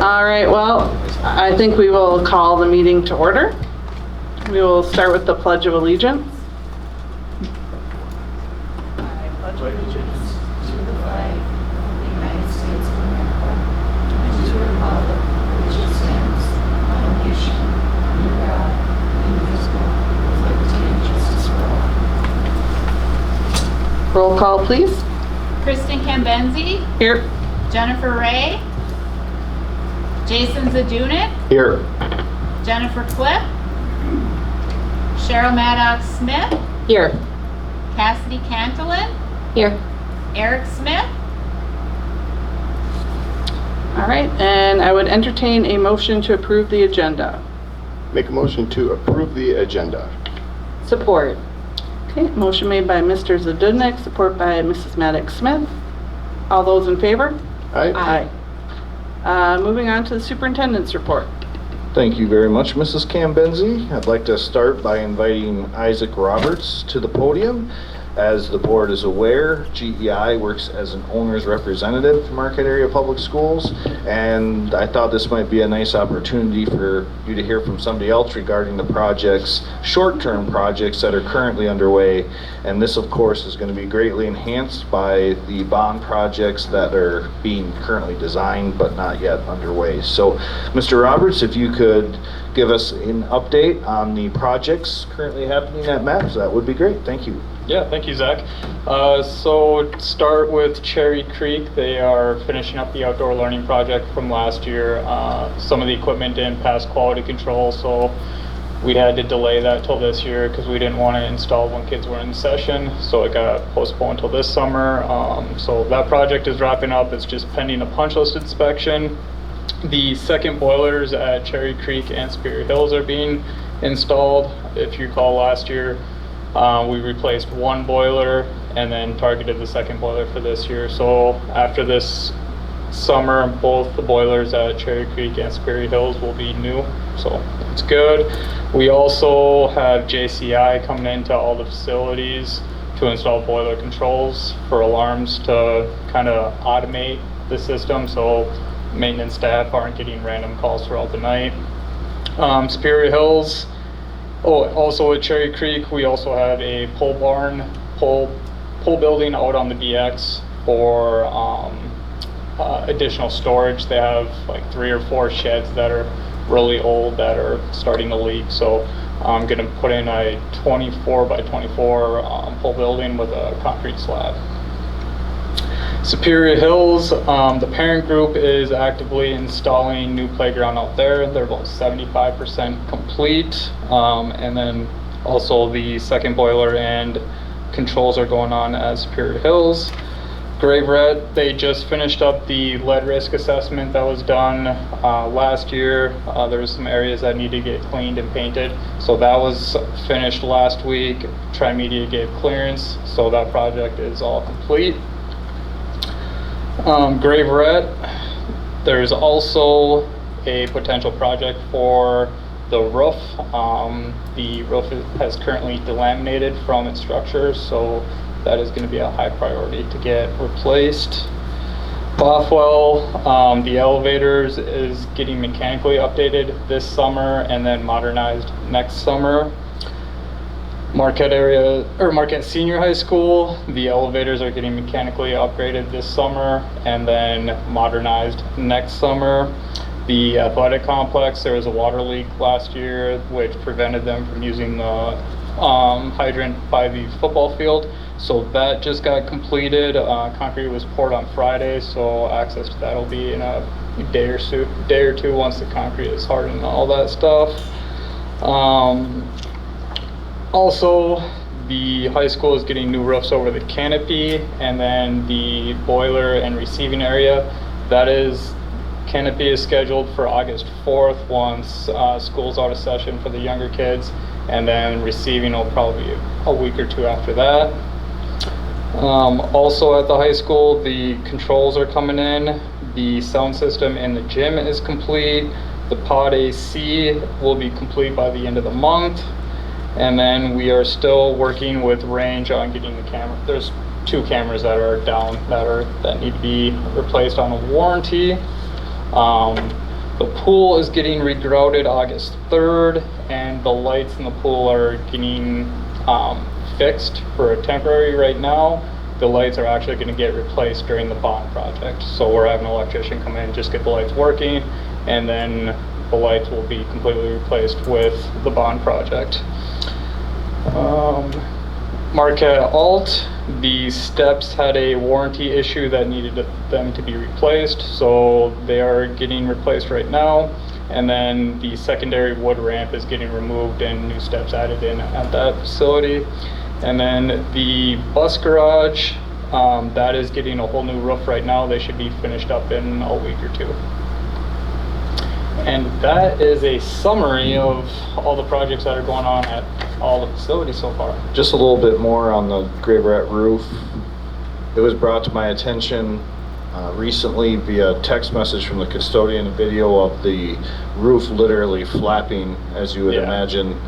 All right, well, I think we will call the meeting to order. We will start with the Pledge of Allegiance. I pledge allegiance to the flag of the United States of America and to the republic for which it stands, one nation, under God, indivisible, with liberty and justice for all. Roll call, please. Kristen Cambenzi, Here. Jennifer Ray, Jason Zadunik, Here. Jennifer Cliff, Cheryl Maddox-Smith, Here. Cassidy Cantillon, Here. Eric Smith. All right, and I would entertain a motion to approve the agenda. Make a motion to approve the agenda. Support. Okay, motion made by Mr. Zadunik, support by Mrs. Maddox-Smith. All those in favor? Aye. Moving on to the superintendent's report. Thank you very much, Mrs. Cambenzi. I'd like to start by inviting Isaac Roberts to the podium. As the board is aware, GEI works as an owner's representative for Marquette Area Public Schools, and I thought this might be a nice opportunity for you to hear from somebody else regarding the projects, short-term projects that are currently underway. And this, of course, is going to be greatly enhanced by the bond projects that are being currently designed but not yet underway. So, Mr. Roberts, if you could give us an update on the projects currently happening at MAPS, that would be great. Thank you. Yeah, thank you, Zach. So start with Cherry Creek. They are finishing up the outdoor learning project from last year. Some of the equipment didn't pass quality control, so we had to delay that till this year because we didn't want to install when kids were in session. So it got postponed till this summer. So that project is wrapping up. It's just pending a punch list inspection. The second boilers at Cherry Creek and Superior Hills are being installed. If you recall last year, we replaced one boiler and then targeted the second boiler for this year. So after this summer, both the boilers at Cherry Creek and Superior Hills will be new. So it's good. We also have JCI coming into all the facilities to install boiler controls for alarms to kind of automate the system so maintenance staff aren't getting random calls throughout the night. Superior Hills. Oh, also at Cherry Creek, we also have a pole barn, pole building out on the BX for additional storage. They have like 3 or 4 sheds that are really old that are starting to leak. So I'm going to put in a 24 by 24 pole building with a concrete slab. Superior Hills, the parent group is actively installing new playground out there. They're about 75% complete. And then also the second boiler and controls are going on at Superior Hills. Grave Red, they just finished up the lead risk assessment that was done last year. There was some areas that needed to get cleaned and painted. So that was finished last week. Trimedia gave clearance, so that project is all complete. Grave Red, there's also a potential project for the roof. The roof has currently delaminated from its structure, so that is going to be a high priority to get replaced. Bothwell, the elevators is getting mechanically updated this summer and then modernized next summer. Marquette Senior High School, the elevators are getting mechanically upgraded this summer and then modernized next summer. The athletic complex, there was a water leak last year which prevented them from using the hydrant by the football field. So that just got completed. Concrete was poured on Friday, so access to that will be in a day or two once the concrete is hardened and all that stuff. Also, the high school is getting new roofs over the canopy, and then the boiler and receiving area. Canopy is scheduled for August 4th once school's out of session for the younger kids, and then receiving will probably be a week or 2 after that. Also at the high school, the controls are coming in. The sound system in the gym is complete. The pod AC will be complete by the end of the month. And then we are still working with Range on getting the camera. There's 2 cameras that are down that need to be replaced on a warranty. The pool is getting regrouted August 3rd, and the lights in the pool are getting fixed for a temporary right now. The lights are actually going to get replaced during the bond project. So we're having an electrician come in, just get the lights working, and then the lights will be completely replaced with the bond project. Marquette Alt, the steps had a warranty issue that needed them to be replaced, so they are getting replaced right now. And then the secondary wood ramp is getting removed and new steps added in at that facility. And then the bus garage, that is getting a whole new roof right now. They should be finished up in a week or 2. And that is a summary of all the projects that are going on at all the facilities so far. Just a little bit more on the Gray-Barrett roof. It was brought to my attention recently via text message from the custodian, a video of the roof literally flapping, as you would Yeah. imagine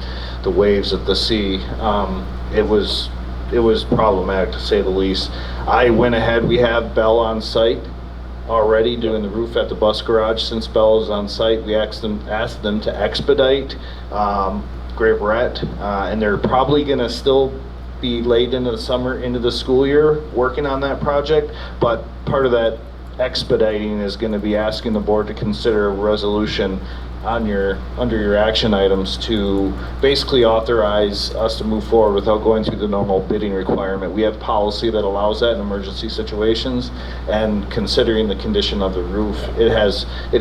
the waves of the sea. It was problematic, to say the least. I went ahead, we have Bell on site already doing the roof at the bus garage. Since Bell is on site, we asked them to expedite Gray-Barrett, and they're probably gonna still be late into the summer, into the school year, working on that project. But part of that expediting is gonna be asking the board to consider a resolution under your action items to basically authorize us to move forward without going through the normal bidding requirement. We have policy that allows that in emergency situations, and considering the condition of the roof, it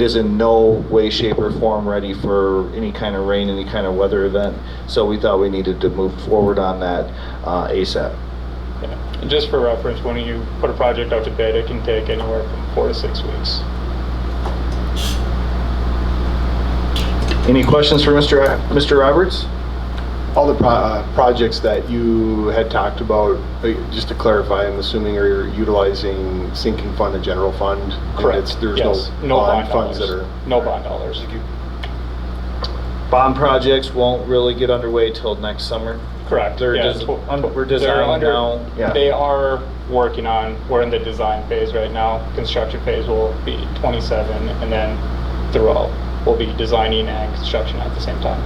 is in no way, shape, or form ready for any kind of rain, any kind of weather event. So we thought we needed to move forward on that ASAP. Yeah. And just for reference, when you put a project out to bid, it can take anywhere from 4 to 6 weeks. Any questions for Mr. Roberts? All the projects that you had talked about, just to clarify, I'm assuming are utilizing sinking fund and general fund? And Correct. There's Yes. no bond funds that dollars. are... No bond dollars. Bond projects won't really get underway till next summer. Correct. They're Yeah, we're designing now. Yeah. They are working on, we're in the design phase right now. Construction phase will be 27, and then throughout, we'll be designing and construction at the same time.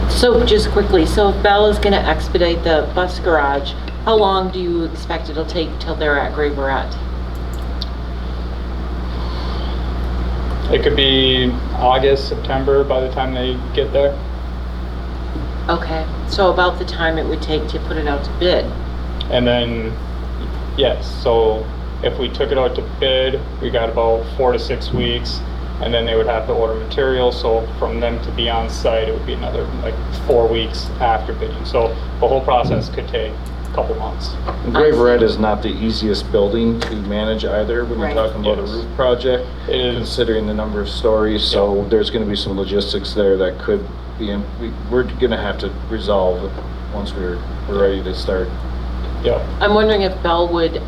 So just quickly, so if Bell is going to expedite the bus garage, how long do you expect it'll take till they're at Gray-Barrett? It could be August, September by the time they get there. Okay, so about the time it would take to put it out to bid. And then, yes, so if we took it out to bid, we got about 4 to 6 weeks, and then they would have to order materials. So from them to be on site, it would be another like 4 weeks after bidding. So the whole process could take a couple months. Gray-Barrett is not the easiest building to manage either when you're Right. talking about a Yes. roof project, It is. considering the number of stories. So there's going to be some logistics there that could be, we're going to have to resolve once we're ready to start. Yeah. I'm wondering if Bell would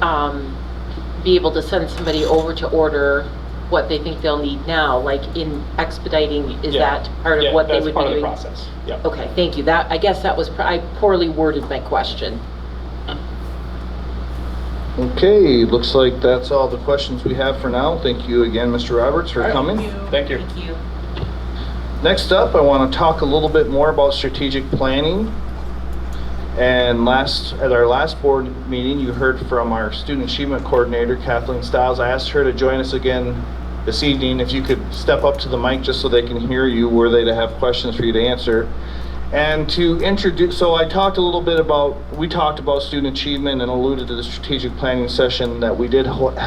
be able to send somebody over to order what they think they'll need now, like in expediting, is Yeah. that part of what they would be doing? That's part of the process, yeah. Okay, thank you. I guess that was, I poorly worded my question. Okay, looks like that's all the questions we have for now. Thank you again, Mr. Roberts, for coming. Thank you. Thank you. Next up, I want to talk a little bit more about strategic planning. And at our last board meeting, you heard from our student achievement coordinator, Kathleen Stiles. I asked her to join us again this evening. If you could step up to the mic just so they can hear you, were they to have questions for you to answer. And to introduce, so we talked about student achievement and alluded to the strategic planning session that we did hold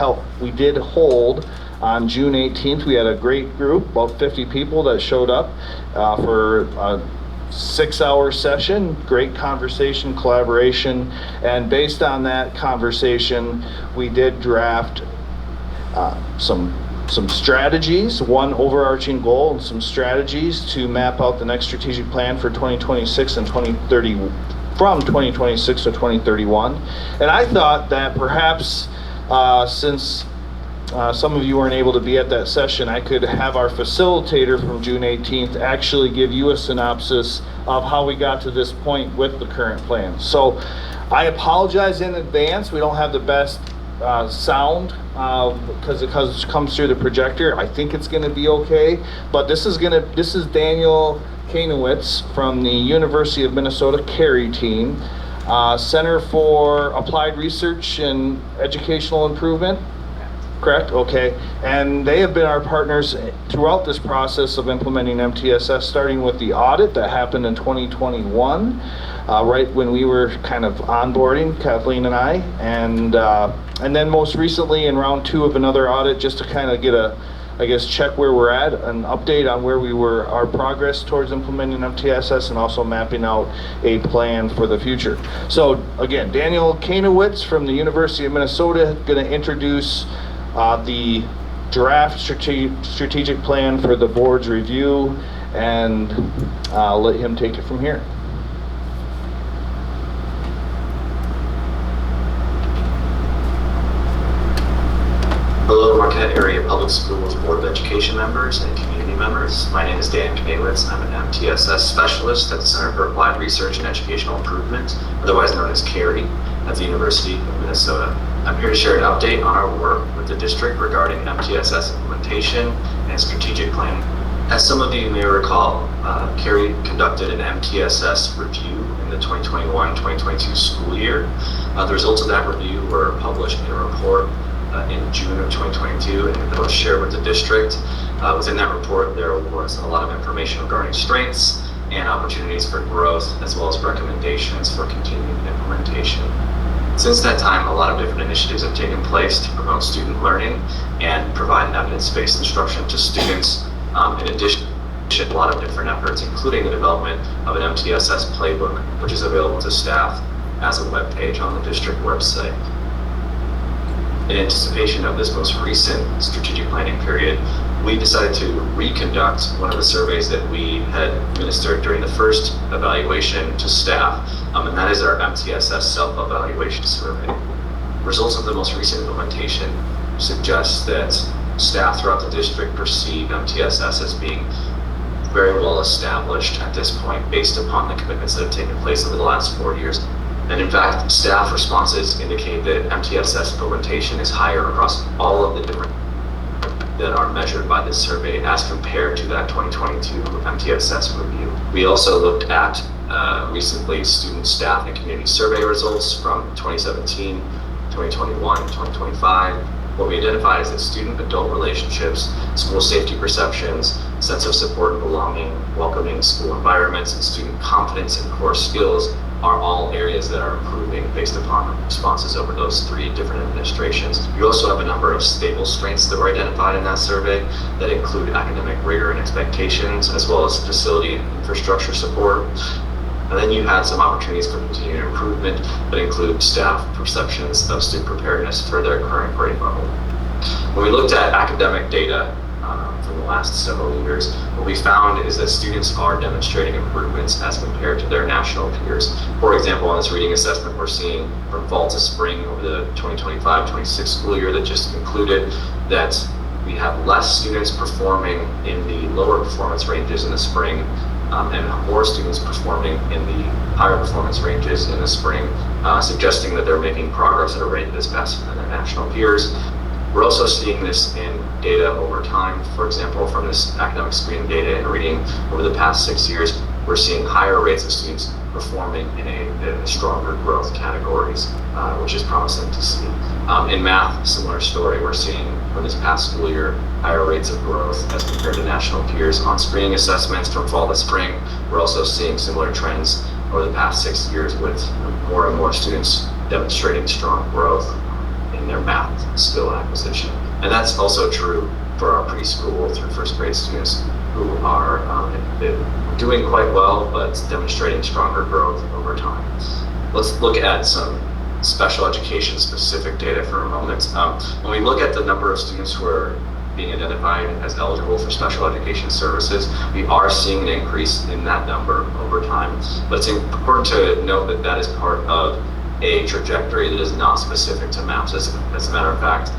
on June 18th. We had a great group, about 50 people that showed up for a 6-hour session, great conversation, collaboration, and based on that conversation, we did draft some strategies, one overarching goal and some strategies to map out the next strategic plan for 2026 and 2030, from 2026 to 2031. And I thought that perhaps since some of you weren't able to be at that session, I could have our facilitator from June 18th actually give you a synopsis of how we got to this point with the current plan. So I apologize in advance. We don't have the best sound because it comes through the projector. I think it's going to be okay, but this is Daniel Kanowitz from the University of Minnesota Carey team, Center for Applied Research and Educational Improvement. Correct? Okay. And they have been our partners throughout this process of implementing MTSS, starting with the audit that happened in 2021, right when we were kind of onboarding, Kathleen and I, and then most recently in round 2 of another audit, just to kind of get check where we're at, an update on where we were, our progress towards implementing MTSS, and also mapping out a plan for the future. So again, Daniel Kanowitz from the University of Minnesota going to introduce the draft strategic plan for the board's review, and I'll let him take it from here. Hello, Marquette Area Public Schools Board of Education members and community members. My name is Dan Kanowitz. I'm an MTSS specialist at the Center for Applied Research and Educational Improvement, otherwise known as CARE, at the University of Minnesota. I'm here to share an update on our work with the district regarding MTSS implementation and strategic planning. As some of you may recall, CARE conducted an MTSS review in the 2021-2022 school year. The results of that review were published in a report in June of 2022, and that was shared with the district. Within that report, there was a lot of information regarding strengths and opportunities for growth, as well as recommendations for continued implementation. Since that time, a lot of different initiatives have taken place to promote student learning and provide evidence-based instruction to students. In addition, a lot of different efforts, including the development of an MTSS playbook, which is available to staff as a web page on the district website. In anticipation of this most recent strategic planning period, we decided to reconduct one of the surveys that we had administered during the first evaluation to staff, and that is our MTSS self-evaluation survey. Results of the most recent implementation suggest that staff throughout the district perceive MTSS as being very well established at this point, based upon the commitments that have taken place over the last 4 years. And in fact, staff responses indicate that MTSS implementation is higher across all of the different that are measured by this survey as compared to that 2022 MTSS review. We also looked at recently student, staff, and community survey results from 2017, 2021, 2025. What we identified is that student-adult relationships, school safety perceptions, sense of support and belonging, welcoming school environments, and student confidence and core skills are all areas that are improving based upon responses over those 3 different administrations. You also have a number of stable strengths that were identified in that survey that include academic rigor and expectations, as well as facility and infrastructure support. And then you had some opportunities for continued improvement that include staff perceptions of student preparedness for their current grade level. When we looked at academic data from the last several years, what we found is that students are demonstrating improvements as compared to their national peers. For example, on this reading assessment, we're seeing from fall to spring over the 2025-26 school year that just concluded that we have less students performing in the lower performance ranges in the spring, and more students performing in the higher performance ranges in the spring, suggesting that they're making progress at a rate that's faster than their national peers. We're also seeing this in data over time. For example, from this academic screening data and reading over the past 6 years, we're seeing higher rates of students performing in stronger growth categories, which is promising to see. In math, similar story. We're seeing for this past school year higher rates of growth as compared to national peers. On screening assessments from fall to spring, we're also seeing similar trends over the past 6 years, with more and more students demonstrating strong growth in their math skill acquisition. And that's also true for our preschool through first grade students who are doing quite well, but demonstrating stronger growth over time. Let's look at some special education specific data for a moment. When we look at the number of students who are being identified as eligible for special education services, we are seeing an increase in that number over time. But it's important to note that that is part of a trajectory that is not specific to MAPS. As a matter of fact,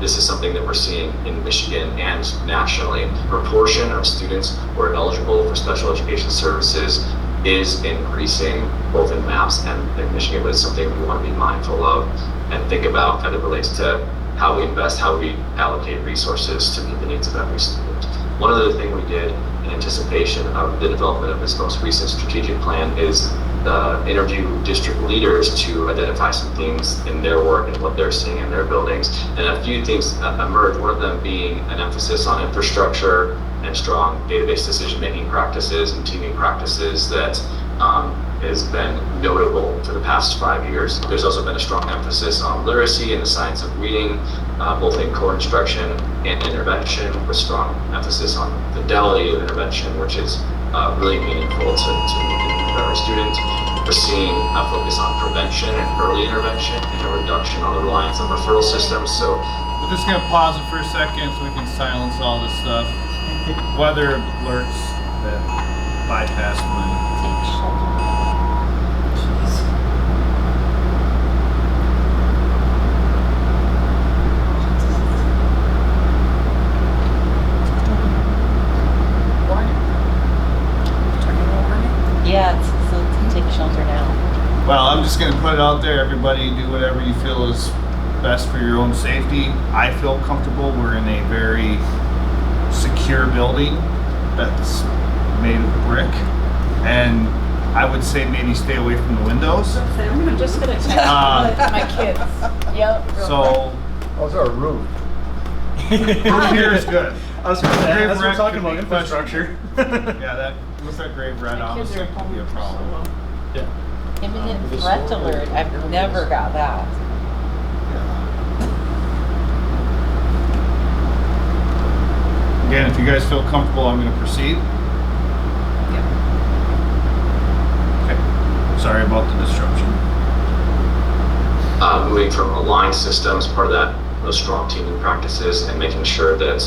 this is something that we're seeing in Michigan and nationally. Proportion of students who are eligible for special education services is increasing both in MAPS and in Michigan, but it's something we want to be mindful of and think about as it relates to how we invest, how we allocate resources to meet the needs of every student. One other thing we did in anticipation of the development of this most recent strategic plan is interview district leaders to identify some things in their work and what they're seeing in their buildings. And a few things emerged, one of them being an emphasis on infrastructure and strong database decision-making practices and teaming practices that has been notable for the past 5 years. There's also been a strong emphasis on literacy and the science of reading, both in core instruction and intervention, with strong emphasis on fidelity of intervention, which is really meaningful to meet the needs of every student. We're seeing a focus on prevention and early intervention and a reduction on the reliance on referral systems. So we're just gonna pause it for a second so we can silence all this stuff. Weather alerts that bypass my. Yeah, so take shelter now. Well, I'm just gonna put it out there, everybody do whatever you feel is best for your own safety. I feel comfortable, we're in a very secure building that's made of brick, and I would say maybe stay away from the windows. I'm just gonna text my kids. Yep. So, How's our roof? roof here is good. I was going to say, Grave as we're wreck talking could about be infrastructure. Yeah, that, with that grave red obviously could be a problem. Imminent threat alert, I've never got that. Again, if you guys feel comfortable, I'm gonna proceed. Okay, sorry about the disruption. moving from aligned systems, part of that, those strong teaming practices, and making sure that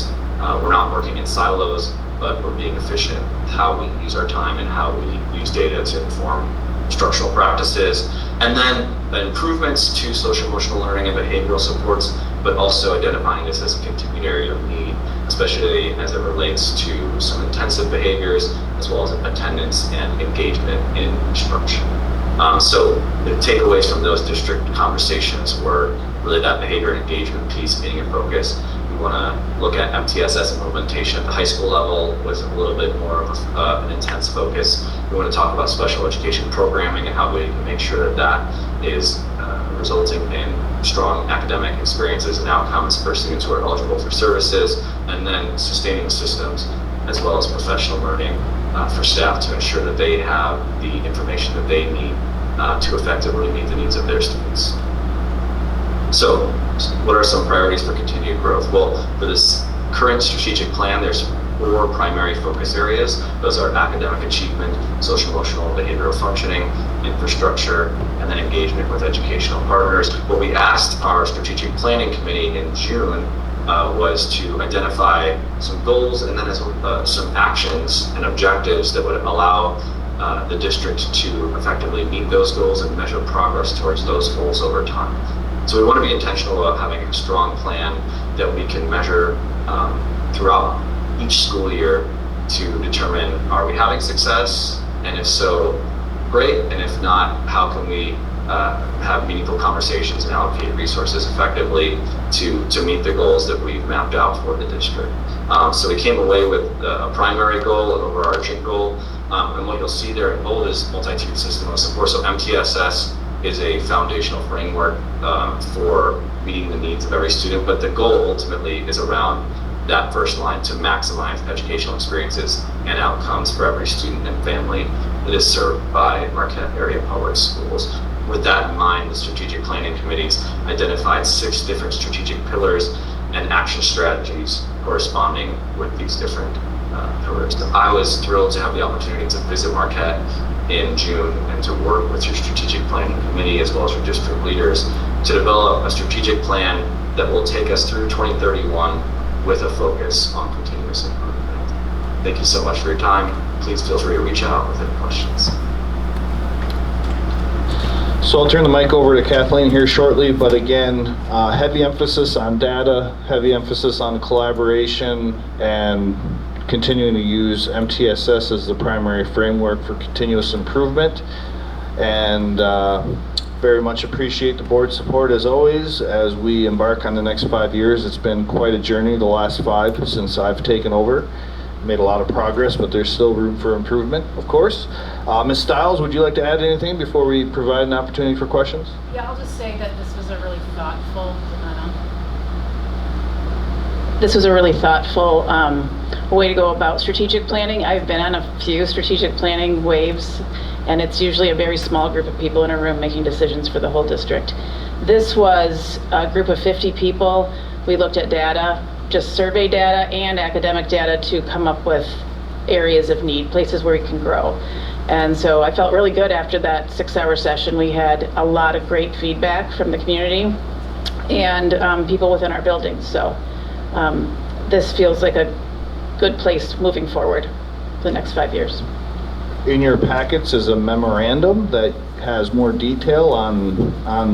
we're not working in silos, but we're being efficient with how we use our time and how we use data to inform structural practices. And then improvements to social emotional learning and behavioral supports, but also identifying this as a continued area of need, especially as it relates to some intensive behaviors, as well as attendance and engagement in instruction. So the takeaways from those district conversations were really that behavior and engagement piece being a focus. We want to look at MTSS implementation at the high school level with a little bit more of an intense focus. We want to talk about special education programming and how we can make sure that that is resulting in strong academic experiences and outcomes for students who are eligible for services, and then sustaining systems as well as professional learning for staff to ensure that they have the information that they need to effectively meet the needs of their students. So what are some priorities for continued growth? Well, for this current strategic plan, there's 4 primary focus areas. Those are academic achievement, social, emotional, behavioral functioning, infrastructure, and then engagement with educational partners. What we asked our strategic planning committee in June was to identify some goals and then some actions and objectives that would allow the district to effectively meet those goals and measure progress towards those goals over time. So we want to be intentional about having a strong plan that we can measure throughout each school year to determine, are we having success? And if so, great. And if not, how can we have meaningful conversations and allocate resources effectively to meet the goals that we've mapped out for the district. So we came away with a primary goal, an overarching goal, and what you'll see there in bold is multi-tiered system of support. So MTSS is a foundational framework for meeting the needs of every student, but the goal ultimately is around that first line to maximize educational experiences and outcomes for every student and family that is served by Marquette area public schools. With that in mind, the strategic planning committees identified 6 different strategic pillars and action strategies corresponding with these different pillars. I was thrilled to have the opportunity to visit Marquette in June and to work with your strategic planning committee as well as your district leaders to develop a strategic plan that will take us through 2031 with a focus on continuous improvement. Thank you so much for your time. Please feel free to reach out with any questions. So I'll turn the mic over to Kathleen here shortly, but again, heavy emphasis on data, heavy emphasis on collaboration, and continuing to use MTSS as the primary framework for continuous improvement. And very much appreciate the board's support as always as we embark on the next 5 years. It's been quite a journey the last 5 since I've taken over. Made a lot of progress, but there's still room for improvement, of course. Ms. Stiles, would you like to add anything before we provide an opportunity for questions? Yeah, I'll just say that this was a really thoughtful way to go about strategic planning. I've been on a few strategic planning waves, and it's usually a very small group of people in a room making decisions for the whole district. This was a group of 50 people. We looked at data, just survey data and academic data to come up with areas of need, places where we can grow. And so I felt really good after that 6-hour session. We had a lot of great feedback from the community and people within our buildings. So this feels like a good place moving forward for the next 5 years. In your packets is a memorandum that has more detail on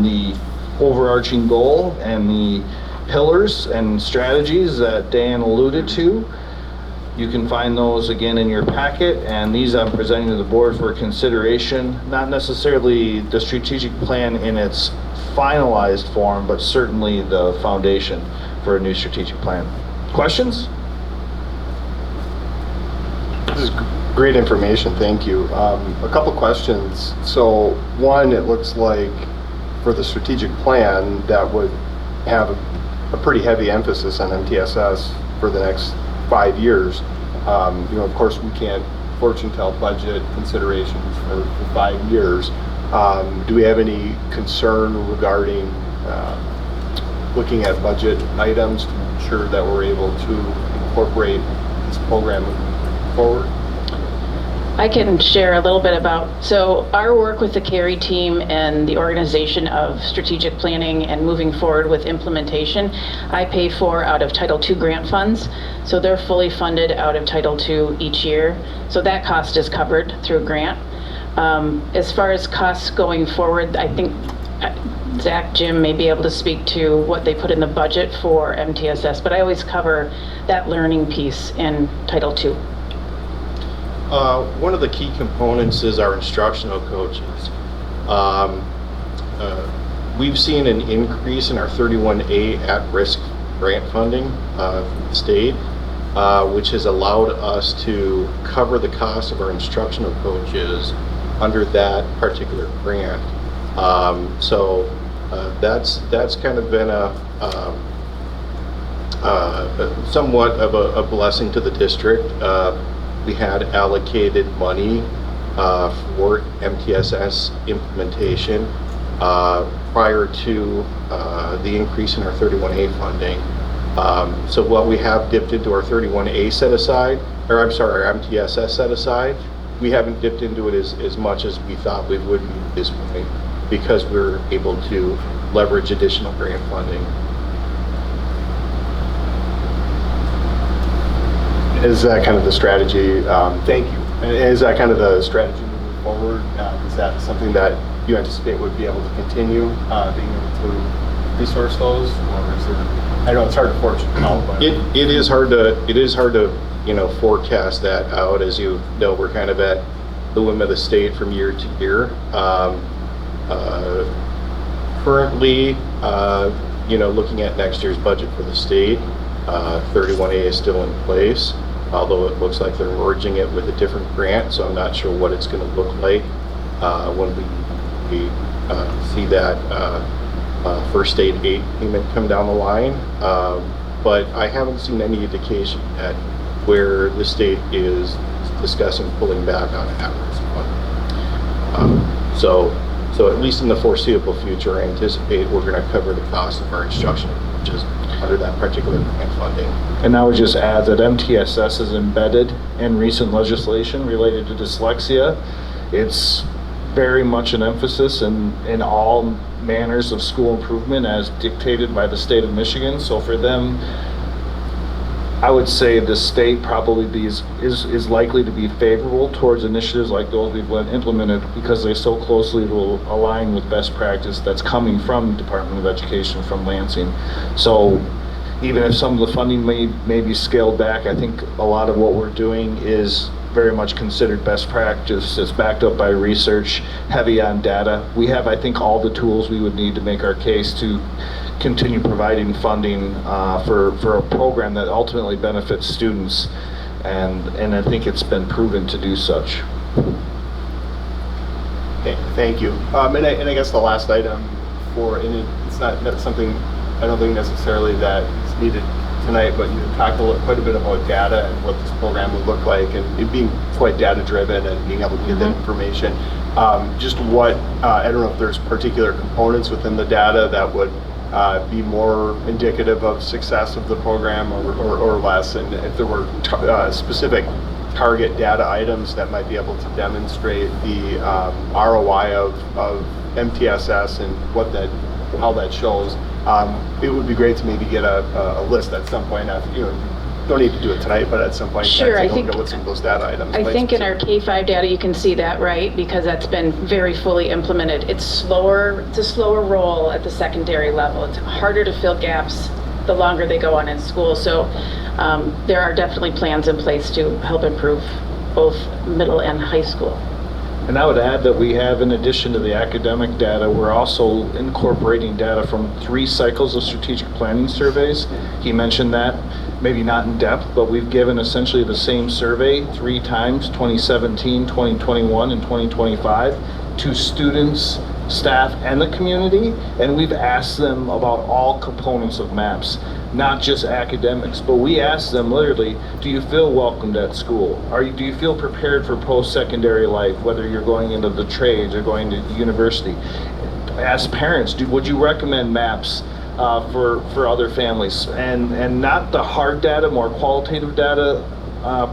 the overarching goal and the pillars and strategies that Dan alluded to. You can find those again in your packet, and these I'm presenting to the board for consideration, not necessarily the strategic plan in its finalized form, but certainly the foundation for a new strategic plan. Questions? This is great information, thank you. A couple questions. So one, it looks like for the strategic plan that would have a pretty heavy emphasis on MTSS for the next 5 years. Of course, we can't fortune tell budget considerations for 5 years. Do we have any concern regarding looking at budget items to ensure that we're able to incorporate this program forward? I can share a little bit about, so our work with the CARI team and the organization of strategic planning and moving forward with implementation, I pay for out of Title II grant funds. So they're fully funded out of Title II each year. So that cost is covered through grant. As far as costs going forward, I think Zach, Jim may be able to speak to what they put in the budget for MTSS, but I always cover that learning piece in Title II. One of the key components is our instructional coaches. We've seen an increase in our 31A at-risk grant funding from the state, which has allowed us to cover the cost of our instructional coaches under that particular grant. So that's kind of been somewhat of a blessing to the district. We had allocated money for MTSS implementation prior to the increase in our 31A funding. So while we have dipped into our 31A set aside, or I'm sorry, our MTSS set aside, we haven't dipped into it as much as we thought we would at this point because we're able to leverage additional grant funding. Is that kind of the strategy? Thank you. Is that kind of the strategy moving forward? Is that something that you anticipate would be able to continue being able to resource those, or is there? I know it's hard to forecast out, but it is hard to forecast that out. As you know, we're kind of at the whim of the state from year to year. Currently, looking at next year's budget for the state, 31A is still in place. Although it looks like they're merging it with a different grant, so I'm not sure what it's going to look like when we see that first state aid payment come down the line. But I haven't seen any indication yet where the state is discussing pulling back on at-risk funding. So at least in the foreseeable future, I anticipate we're going to cover the cost of our instruction, which is under that particular grant funding. And I would just add that MTSS is embedded in recent legislation related to dyslexia. It's very much an emphasis in all manners of school improvement as dictated by the state of Michigan. So for them I would say the state probably is likely to be favorable towards initiatives like those we've implemented because they so closely will align with best practice that's coming from Department of Education, from Lansing. So even if some of the funding may be scaled back, I think a lot of what we're doing is very much considered best practice. It's backed up by research, heavy on data. We have, I think, all the tools we would need to make our case to continue providing funding for a program that ultimately benefits students, and I think it's been proven to do such. Thank you. And I guess the last item and it's not something I don't think necessarily that is needed tonight, but you talked quite a bit about data and what this program would look like, and it being quite data driven and being able to get that information. Just what I don't know if there's particular components within the data that would be more indicative of success of the program or less, and if there were specific target data items that might be able to demonstrate the ROI of MTSS and how that shows. It would be great to maybe get a list at some point. Don't need to do it tonight, but at some point, Sure, take a look at what some of those data items. I think in our K-5 data, you can see that, right? Because that's been very fully implemented. It's a slower roll at the secondary level. It's harder to fill gaps the longer they go on in school. So there are definitely plans in place to help improve both middle and high school. And I would add that we have, in addition to the academic data, we're also incorporating data from 3 cycles of strategic planning surveys. He mentioned that, maybe not in depth, but we've given essentially the same survey 3 times, 2017, 2021, and 2025, to students, staff, and the community, and we've asked them about all components of MAPS, not just academics, but we asked them literally, do you feel welcomed at school? Do you feel prepared for post-secondary life, whether you're going into the trades or going to university? As parents, would you recommend MAPS for other families? And not the hard data, more qualitative data,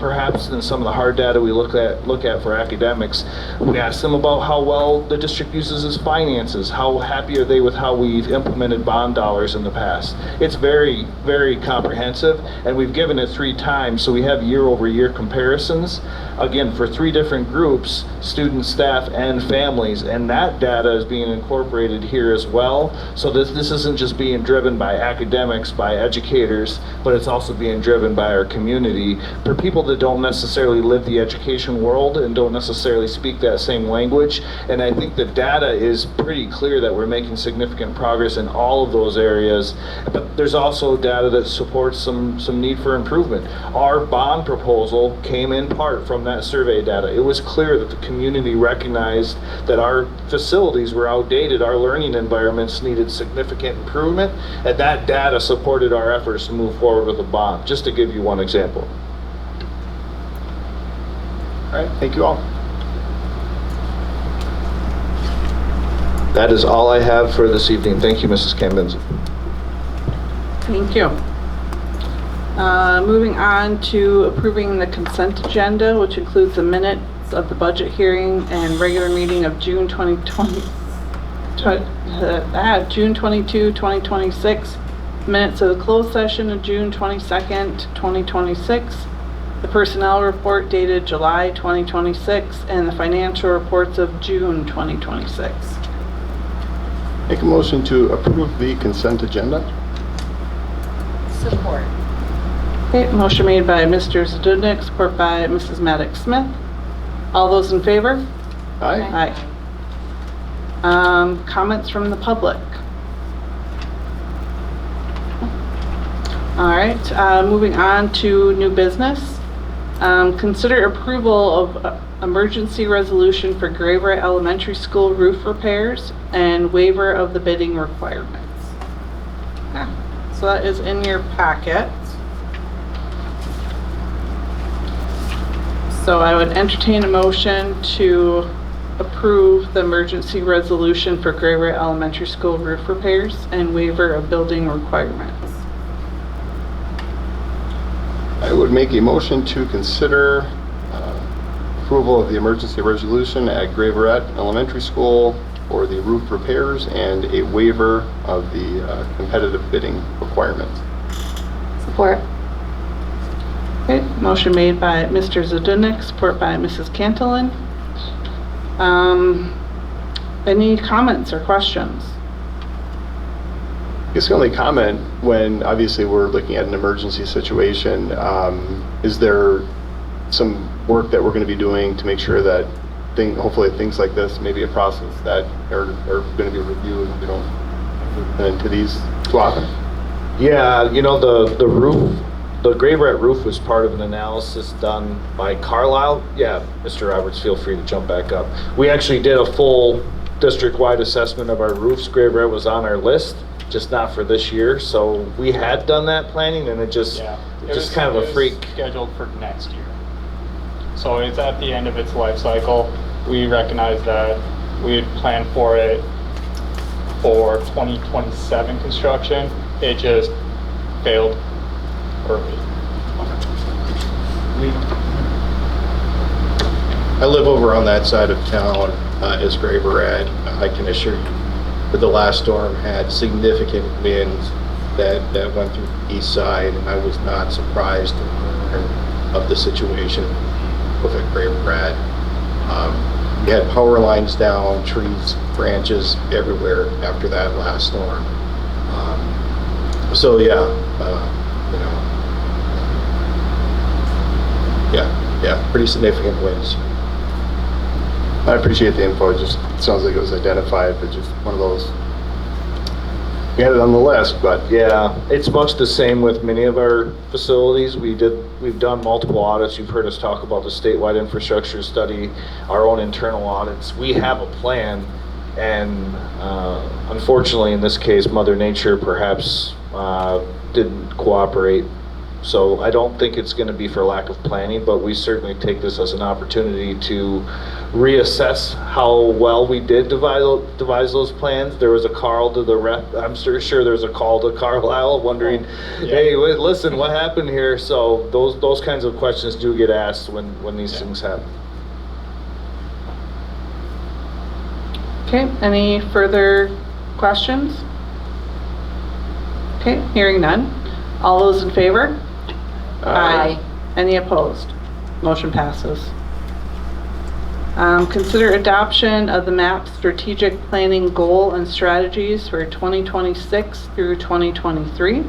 perhaps than some of the hard data we look at for academics. We asked them about how well the district uses its finances. How happy are they with how we've implemented bond dollars in the past? It's very, very comprehensive, and we've given it 3 times, so we have year-over-year comparisons. Again, for 3 different groups, students, staff, and families, and that data is being incorporated here as well. So this isn't just being driven by academics, by educators, but it's also being driven by our community. For people that don't necessarily live the education world and don't necessarily speak that same language, and I think the data is pretty clear that we're making significant progress in all of those areas, but there's also data that supports some need for improvement. Our bond proposal came in part from that survey data. It was clear that the community recognized that our facilities were outdated, our learning environments needed significant improvement, and that data supported our efforts to move forward with a bond, just to give you one example. All right, thank you all. That is all I have for this evening. Thank you, Mrs. Cambenzi. Thank you. Moving on to approving the consent agenda, which includes the minutes of the budget hearing and regular meeting of June 22, 2026, minutes of the closed session of June 22nd, 2026, the personnel report dated July 2026, and the financial reports of June 2026. Make a motion to approve the consent agenda. Support. Okay, motion made by Mr. Zdudnik, support by Mrs. Maddox-Smith. All those in favor? Aye. Aye. Comments from the public? All right, moving on to new business. Consider approval of emergency resolution for Graver Elementary School roof repairs and waiver of the bidding requirements. So that is in your packet. So I would entertain a motion to approve the emergency resolution for Graver Elementary School roof repairs and waiver of building requirements. I would make a motion to consider approval of the emergency resolution at Graveret Elementary School for the roof repairs and a waiver of the competitive bidding requirement. Support. Okay, motion made by Mr. Zadunik, support by Mrs. Cantillon. Any comments or questions? I guess the only comment, when obviously we're looking at an emergency situation, is there some work that we're going to be doing to make sure that hopefully things like this, maybe a process that are going to be reviewed, we don't move into these too often? Yeah, you know, the roof, the Gray Rat roof was part of an analysis done by Carlisle. Yeah, Mr. Roberts, feel free to jump back up. We actually did a full district-wide assessment of our roofs. Gray Rat was on our list, just not for this year. So we had done that planning, and it just kind of a freak. Scheduled for next year. So it's at the end of its life cycle. We recognize that we had planned for it for 2027 construction. It just failed early. I live over on that side of town, as Gray Rat. I can assure you that the last storm had significant winds that went through the east side, and I was not surprised to learn of the situation with a Gray Rat. We had power lines down, trees, branches everywhere after that last storm. So yeah, you know, yeah, pretty significant winds. I appreciate the info. It just sounds like it was identified, but just one of those. We had it on the list, but Yeah, it's much the same with many of our facilities. We've done multiple audits. You've heard us talk about the statewide infrastructure study, our own internal audits. We have a plan, and unfortunately in this case, Mother Nature perhaps didn't cooperate. So I don't think it's going to be for lack of planning, but we certainly take this as an opportunity to reassess how well we did devise those plans. There was a call to the rep. I'm sure there's a call to Carlisle wondering, hey, wait, listen, what happened here? So those kinds of questions do get asked when these things happen. Okay, any further questions? Okay, hearing none. All those in favor? Aye. Any opposed? Motion passes. Consider adoption of the MAP strategic planning goal and strategies for 2026 through 2023.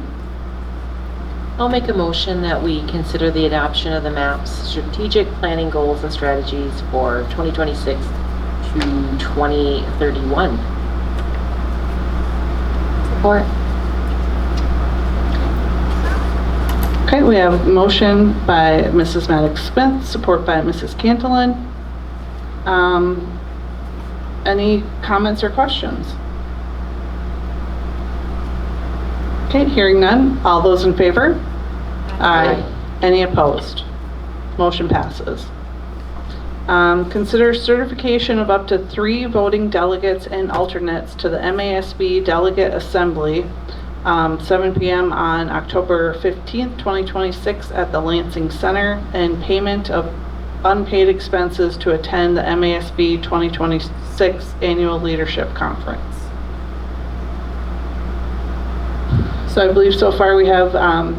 I'll make a motion that we consider the adoption of the MAP's strategic planning goals and strategies for 2026 to 2031. Support. Okay, we have a motion by Mrs. Maddox-Smith, support by Mrs. Cantillon. Any comments or questions? Okay, hearing none. All those in favor? Aye. Any opposed? Motion passes. Consider certification of up to 3 voting delegates and alternates to the MASB Delegate Assembly, 7 p.m. on October 15th, 2026 at the Lansing Center, and payment of unpaid expenses to attend the MASB 2026 Annual Leadership Conference. So I believe so far we have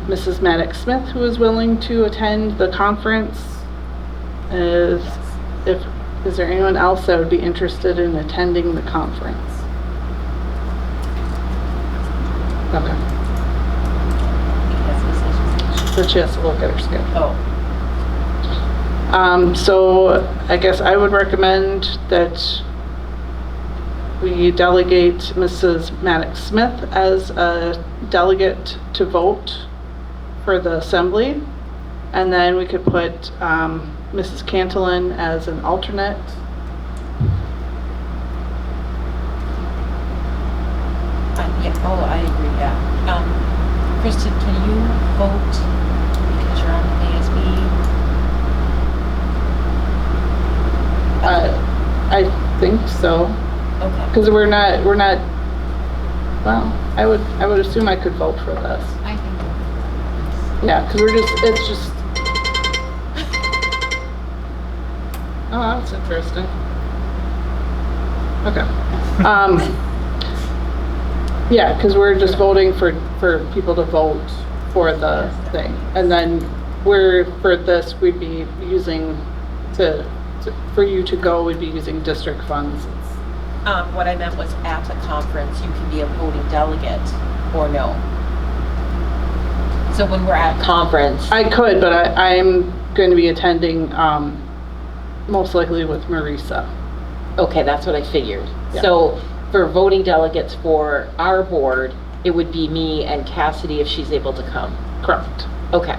Mrs. Maddox-Smith, who is willing to attend the conference. Is there anyone else that would be interested in attending the conference? Okay. So she has to look at her schedule. So I guess I would recommend that we delegate Mrs. Maddox-Smith as a delegate to vote for the assembly, and then we could put Mrs. Cantillon as an alternate. I agree, yeah. Kristen, can you vote because you're on the ASB? I think so. Okay. Because we're not, well, I would assume I could vote for this. I think. Yeah, because it's just. Oh, that's interesting. Okay. Yeah, because we're just voting for people to vote for the thing. And then where for this, we'd be using for you to go, we'd be using district funds. What I meant was at the conference, you can be a voting delegate or no. So when we're at conference. I could, but I'm going to be attending, most likely with Marisa. Okay, that's what I figured. Yeah. So for voting delegates for our board, it would be me and Cassidy if she's able to come. Correct. Okay.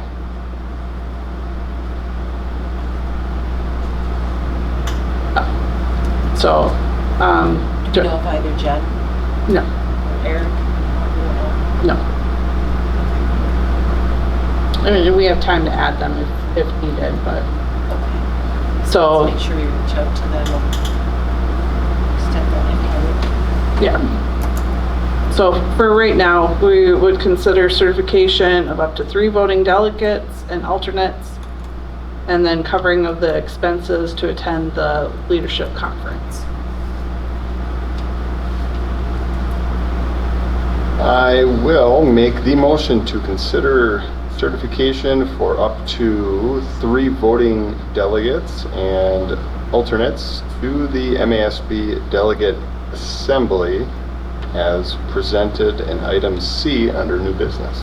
So, Do you know if either Jen no, or Eric? I no. I mean, we have time to add them if needed, but, don't know. Okay. so, Let's make sure we reach out to them and extend that invite. yeah. So for right now, we would consider certification of up to 3 voting delegates and alternates, and then covering of the expenses to attend the leadership conference. I will make the motion to consider certification for up to 3 voting delegates and alternates to the MASB Delegate Assembly as presented in item C under new business.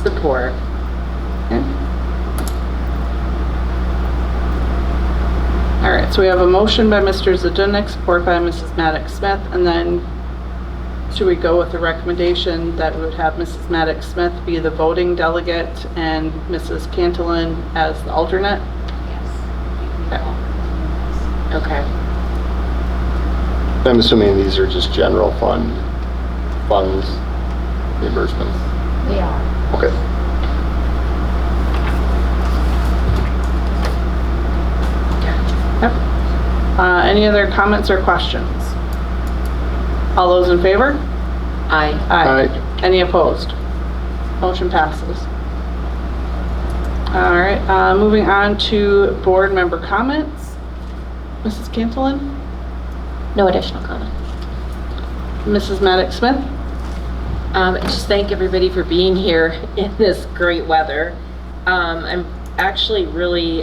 Support. Okay. All right, so we have a motion by Mr. Zdunek, support by Mrs. Maddox-Smith, and then should we go with the recommendation that we would have Mrs. Maddox-Smith be the voting delegate and Mrs. Cantillon as the alternate? Yes. Okay. I'm assuming these are just general funds, reimbursements. They are. Okay. Yep. Any other comments or questions? All those in favor? Aye. Aye. Any opposed? Motion passes. All right, moving on to board member comments. Mrs. Cantillon? No additional comment. Mrs. Maddox-Smith? Just thank everybody for being here in this great weather. I'm actually really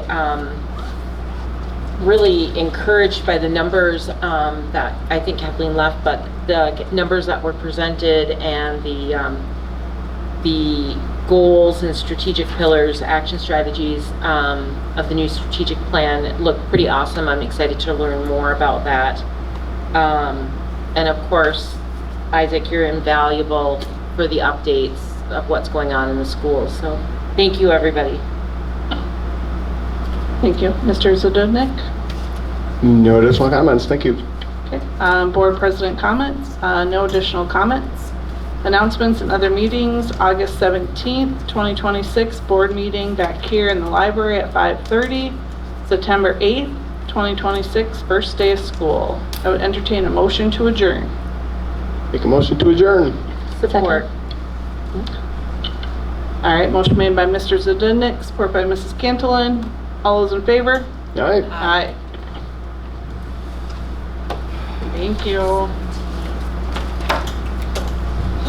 encouraged by the numbers that I think Kathleen left, but the numbers that were presented and the goals and strategic pillars, action strategies of the new strategic plan look pretty awesome. I'm excited to learn more about that. And of course, Isaac, you're invaluable for the updates of what's going on in the schools. So thank you, everybody. Thank you. Mr. Zdunek? No additional comments. Thank you. Okay. Board president comments? No additional comments. Announcements and other meetings, August 17th, 2026, board meeting back here in the library at 5:30. September 8th, 2026, first day of school. I would entertain a motion to adjourn. Make a motion to adjourn. Support. All right, motion made by Mr. Zdunek, support by Mrs. Cantillon. All those in favor? Aye. Aye. Thank you.